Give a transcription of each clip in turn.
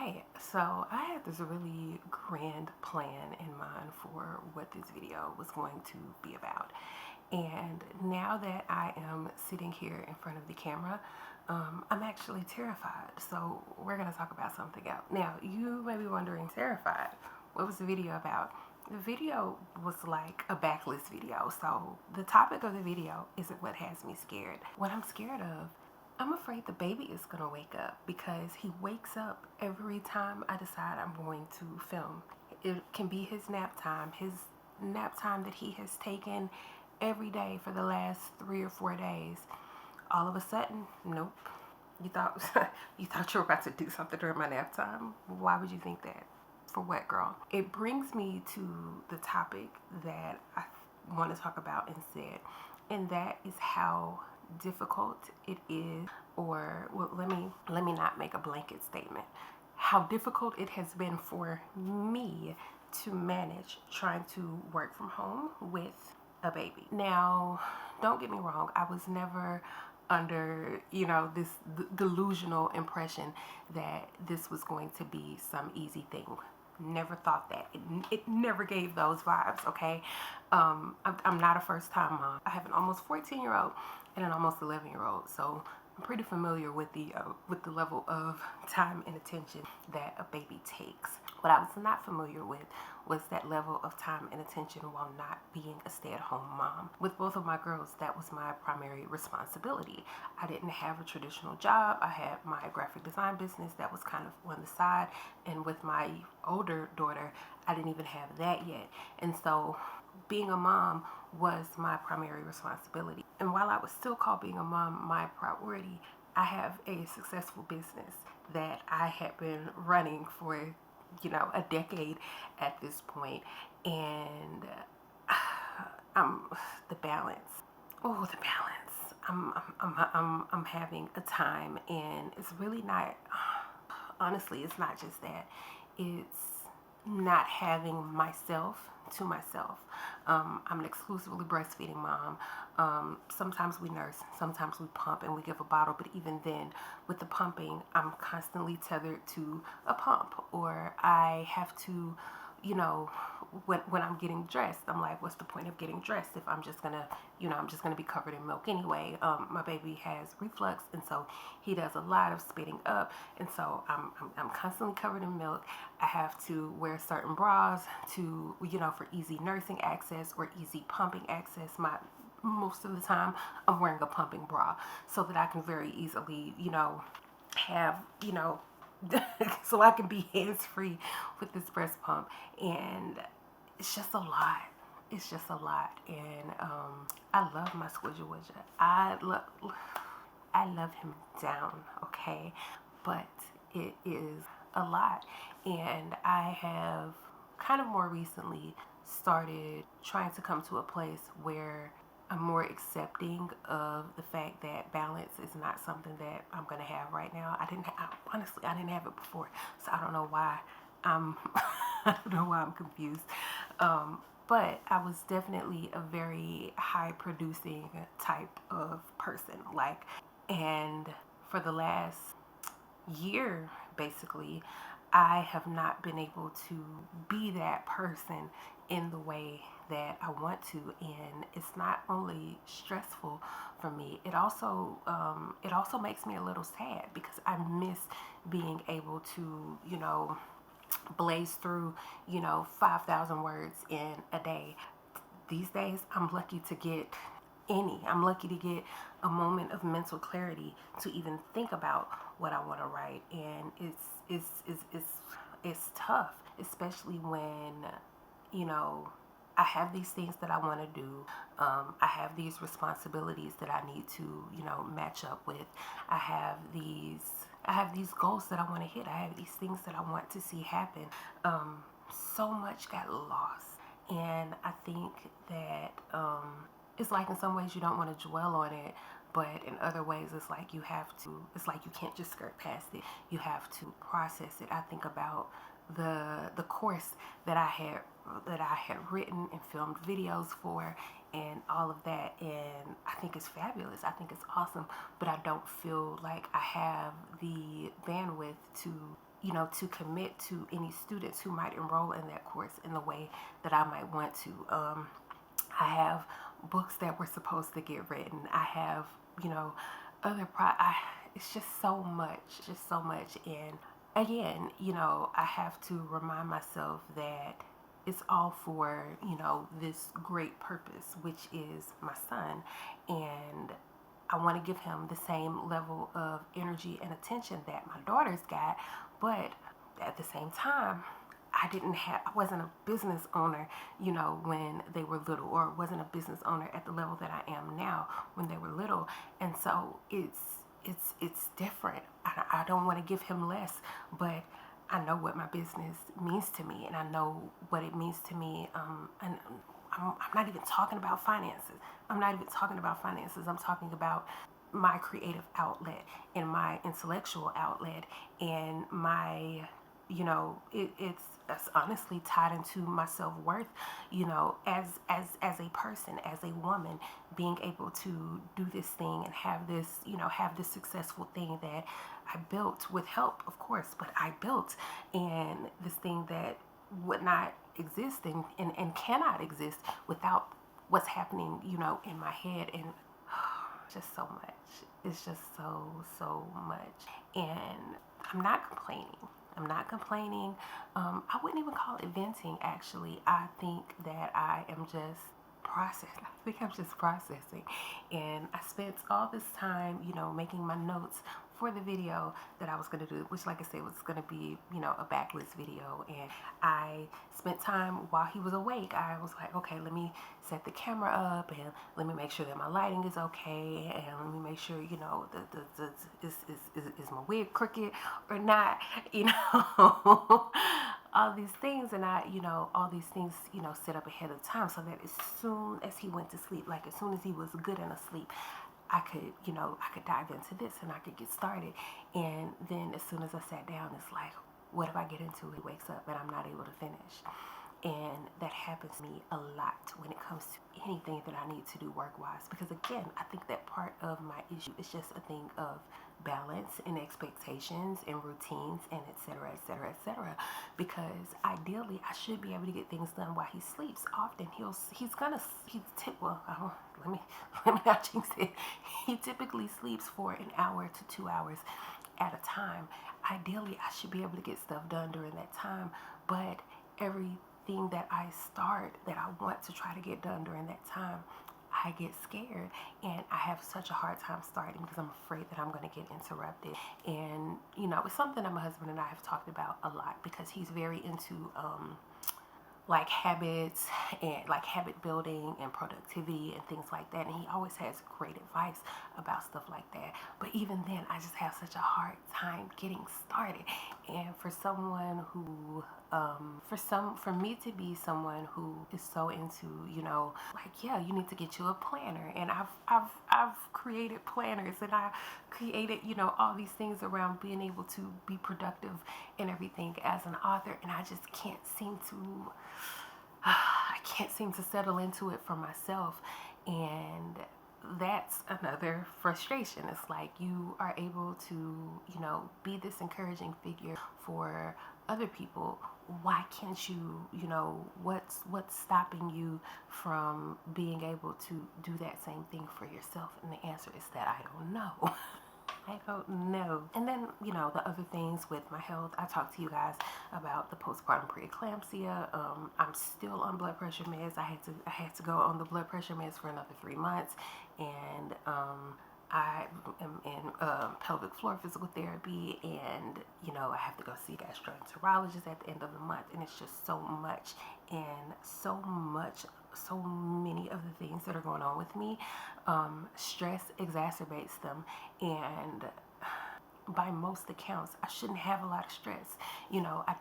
Hey, so I had this really grand plan in mind for what this video was going to be about. And now that I am sitting here in front of the camera, I'm actually terrified. So we're going to talk about something else. Now, you may be wondering, terrified, what was the video about? The video was like a backlist video. So the topic of the video isn't what has me scared. What I'm scared of, I'm afraid the baby is going to wake up because he wakes up every time I decide I'm going to film. It can be his nap time that he has taken every day for the last 3 or 4 days. All of a sudden, nope. You thought you were about to do something during my nap time? Why would you think that? For what, girl? It brings me to the topic that I want to talk about instead, and that is how difficult it is, or well, let me not make a blanket statement. How difficult it has been for me to manage trying to work from home with a baby. Now, don't get me wrong, I was never under, this delusional impression that this was going to be some easy thing. Never thought that. It never gave those vibes, okay? I'm not a first-time mom. I have an almost 14-year-old and an almost 11-year-old, so I'm pretty familiar with the level of time and attention that a baby takes. What I was not familiar with was that level of time and attention while not being a stay-at-home mom. With both of my girls, that was my primary responsibility. I didn't have a traditional job. I had my graphic design business that was kind of on the side, and with my older daughter, I didn't even have that yet. And so being a mom was my primary responsibility. And while I would still call being a mom my priority, I have a successful business that I had been running for, a decade at this point. And the balance. Oh, the balance. I'm having a time, and it's really not. Honestly, it's not just that. It's not having myself to myself. I'm an exclusively breastfeeding mom. Sometimes we nurse, sometimes we pump and we give a bottle, but even then, with the pumping, I'm constantly tethered to a pump, or I have to, when I'm getting dressed, I'm like, what's the point of getting dressed if I'm just gonna, I'm just gonna be covered in milk anyway. My baby has reflux, and so he does a lot of spitting up, and so I'm constantly covered in milk. I have to wear certain bras to, for easy nursing access or easy pumping access. Most of the time, I'm wearing a pumping bra so that I can very easily, have, so I can be hands-free with this breast pump. And it's just a lot. It's just a lot. And I love my squidger widger. I love him down, okay? But it is a lot. And I have kind of more recently started trying to come to a place where I'm more accepting of the fact that balance is not something that I'm going to have right now. Honestly, I didn't have it before, so I don't know why I'm I don't know why I'm confused. But I was definitely a very high producing type of person, and for the last year, basically, I have not been able to be that person in the way that I want to, and it's not only stressful for me. It also makes me a little sad because I miss being able to, blaze through, 5,000 words in a day. These days, I'm lucky to get I'm lucky to get a moment of mental clarity to even think about what I want to write, and it's tough, especially when I have these things that I want to do. I have these responsibilities that I need to match up with. I have these goals that I want to hit. I have these things that I want to see happen. So much got lost, and I think that it's like in some ways you don't want to dwell on it, but in other ways it's like you can't just skirt past it. You have to process it. I think about the course that I had written and filmed videos for, and all of that, and I think it's fabulous. I think it's awesome, but I don't feel like I have the bandwidth to to commit to any students who might enroll in that course in the way that I might want to. I have books that were supposed to get written. I have, other it's just so much. And again, I have to remind myself that it's all for, this great purpose, which is my son. And I want to give him the same level of energy and attention that my daughter's got, but at the same time, I wasn't a business owner, when they were little, or wasn't a business owner at the level that I am now when they were little. And so it's different. I don't want to give him less, but I know what my business means to me, and I know what it means to me. And I'm not even talking about finances. I'm talking about my creative outlet and my intellectual outlet and my, it's honestly tied into my self-worth, as a person, as a woman, being able to do this thing and have this successful thing that I built with help, of course, but I built, and this thing that would not exist and cannot exist without what's happening, in my head. And just so much. It's just so much. And I'm not complaining. I wouldn't even call it venting, actually. I think that I am just processing. I think I'm just processing. And I spent all this time, making my notes for the video that I was going to do, which, like I said, was going to be, a backlist video. And I spent time while he was awake. I was like, okay, let me set the camera up, and let me make sure that my lighting is okay, and let me make sure, is my wig crooked or not, all these things. And all these things, set up ahead of time, so that as soon as he went to sleep, like as soon as he was good and asleep, I could dive into this and I could get started. And then as soon as I sat down, it's like, what if I get into it? He wakes up and I'm not able to finish. And that happens to me a lot when it comes to anything that I need to do work-wise. Because again, I think that part of my issue is just a thing of balance and expectations and routines and et cetera, et cetera, et cetera. Because ideally, I should be able to get things done while he sleeps. Often let me not jinx it. He typically sleeps for an hour to 2 hours at a time. Ideally, I should be able to get stuff done during that time. But everything that I start that I want to try to get done during that time, I get scared, and I have such a hard time starting because I'm afraid that I'm going to get interrupted. And it's something that my husband and I have talked about a lot, because he's very into like habits and like habit building and productivity and things like that, and he always has great advice about stuff like that. But even then, I just have such a hard time getting started. And for someone who for me to be someone who is so into, like, yeah, you need to get you a planner. And I've created planners, and I created, all these things around being able to be productive and everything as an author. And I just can't seem to settle into it for myself. And that's another frustration. It's like, you are able to, be this encouraging figure for other people. Why can't you, what's stopping you from being able to do that same thing for yourself? And the answer is that I don't know. I don't know. And then, the other things with my health, I talked to you guys about the postpartum preeclampsia. I'm still on blood pressure meds. I had to go on the blood pressure meds for another 3 months. And I am in pelvic floor physical therapy, and I have to go see a gastroenterologist at the end of the month. And it's just so much, and so many of the things that are going on with me. Stress exacerbates them, and by most accounts, I shouldn't have a lot of stress. I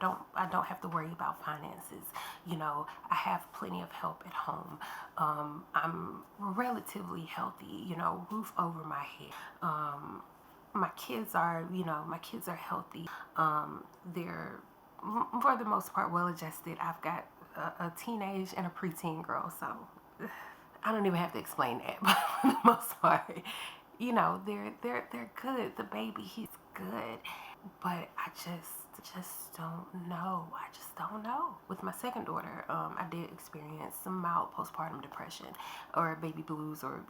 don't have to worry about finances. I have plenty of help at home. I'm relatively healthy, roof over my head. My kids are healthy. They're, for the most part, well adjusted. I've got a teenage and a preteen girl, so I don't even have to explain that. But for the most part, they're good. The baby, he's good. but I just don't know. I just don't know. With my second daughter, I did experience some mild postpartum depression or baby blues, or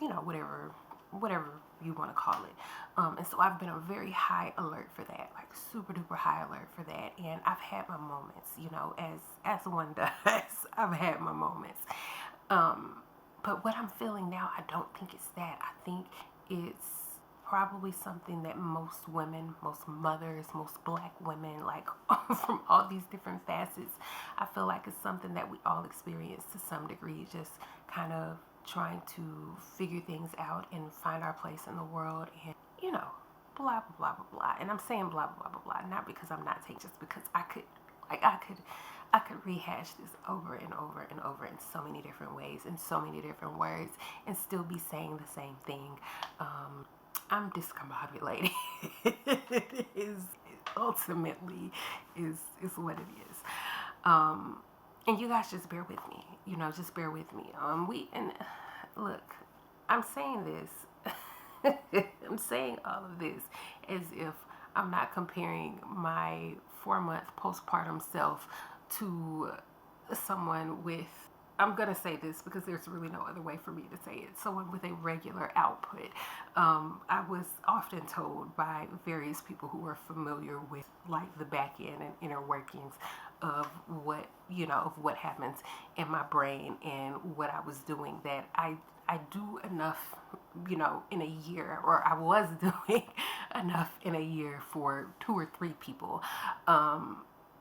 whatever you want to call it. And so I've been on very high alert for that, like super duper high alert for that. And I've had my moments, as one does. I've had my moments. But what I'm feeling now, I don't think it's that. I think it's probably something that most women, most mothers, most black women, like from all these different facets, I feel like it's something that we all experience to some degree, just kind of trying to figure things out and find our place in the world, and blah blah blah blah blah. And I'm saying blah blah blah blah not because I'm not taking, just because I could rehash this over and over and over in so many different ways, in so many different words, and still be saying the same thing. I'm discombobulated. It is ultimately is what it is. And you guys just bear with me. Just bear with me. Look, I'm saying this. I'm saying all of this as if I'm not comparing my 4-month postpartum self to someone with, I'm going to say this because there's really no other way for me to say it, someone with a regular output. I was often told by various people who were familiar with like the back end and inner workings of what happens in my brain and what I was doing, that I do enough, in a year, or I was doing enough in a year for 2 or 3 people.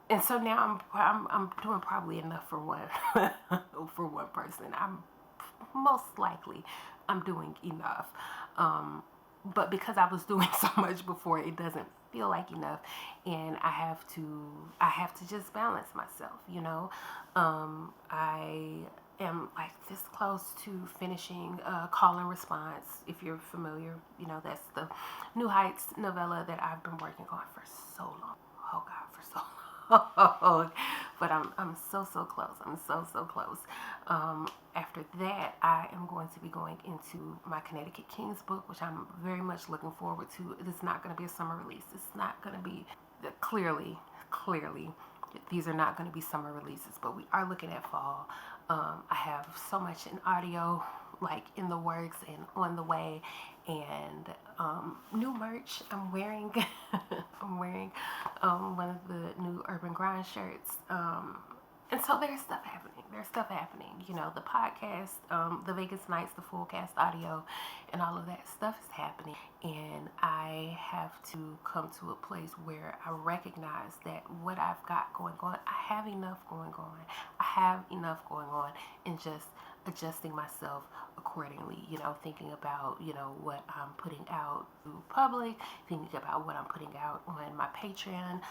And so now I'm doing probably enough for one for one person. I'm doing enough. But because I was doing so much before, it doesn't feel like enough, and I have to just balance myself. I am like this close to finishing Call and Response. If you're familiar, that's the New Heights novella that I've been working on for so long. Oh God, for so long. But I'm so close. I'm so close. After that, I am going to be going into my Connecticut Kings book, which I'm very much looking forward to. It's not going to be a summer release. It's not going to be clearly. These are not going to be summer releases, but we are looking at fall. I have so much in audio, like in the works and on the way, and new merch. I'm wearing one of the new Urban Grind shirts. And so there's stuff happening. The podcast, the Vegas Nights, the full cast audio, and all of that stuff is happening. And I have to come to a place where I recognize that what I've got going on, I have enough going on, and just adjusting myself accordingly, thinking about, what I'm putting out to public, thinking about what I'm putting out on my Patreon,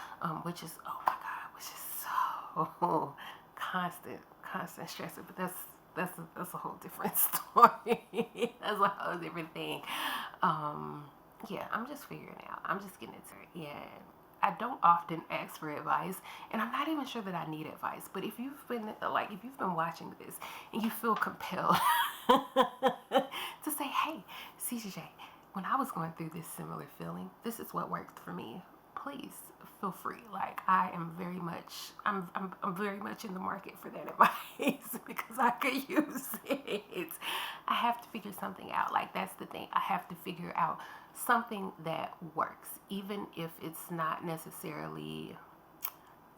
which is, oh my God, which is so constant stressor, but that's a whole different story. That's a whole different thing. Yeah, I'm just figuring it out. I'm just getting it. Yeah. I don't often ask for advice, and I'm not even sure that I need advice. But if you've been watching this and you feel compelled to say, "Hey, CJ, when I was going through this similar feeling, this is what worked for me," please feel free. Like, I'm very much in the market for that advice because I could use it. I have to figure something out. Like, that's the thing. I have to figure out something that works, even if it's not necessarily,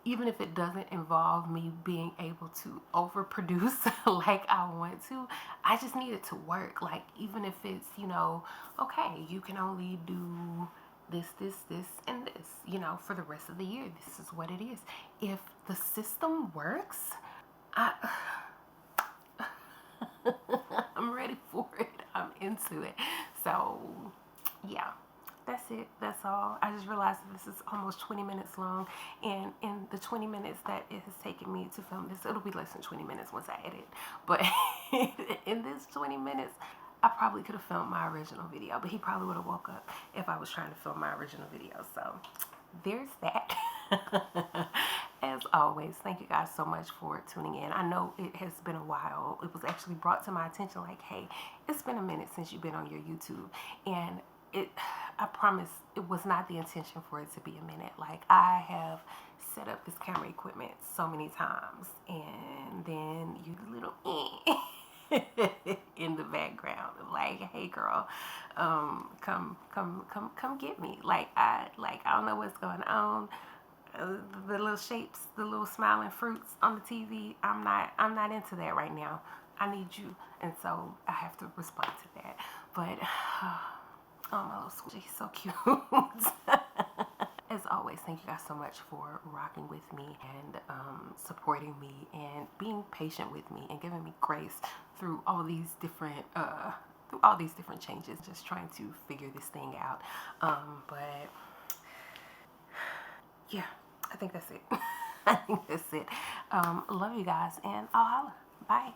even if it doesn't involve me being able to overproduce like I want to. I just need it to work. Like, even if it's, okay, you can only do this, and this, for the rest of the year. This is what it is. If the system works, I'm ready for it. I'm into it. So, yeah, that's it. That's all. I just realized that this is almost 20 minutes long, and in the 20 minutes that it has taken me to film this, it'll be less than 20 minutes once I edit. But in this 20 minutes, I probably could have filmed my original video, but he probably would have woke up if I was trying to film my original video. So there's that. As always, thank you guys so much for tuning in. I know it has been a while. It was actually brought to my attention like, hey, it's been a minute since you've been on your YouTube. And it, I promise it was not the intention for it to be a minute. Like, I have set up this camera equipment so many times, and then you little in the background of like, hey girl, come get me. Like, I don't know what's going on. The little shapes, the little smiling fruits on the TV. I'm not into that right now. I need you, and so I have to respond to that. But oh, my little squishy, he's so cute. As always, thank you guys so much for rocking with me and supporting me and being patient with me and giving me grace through all these different changes. Just trying to figure this thing out. But yeah, I think that's it. I think that's it. Love you guys, and I'll holla. Bye.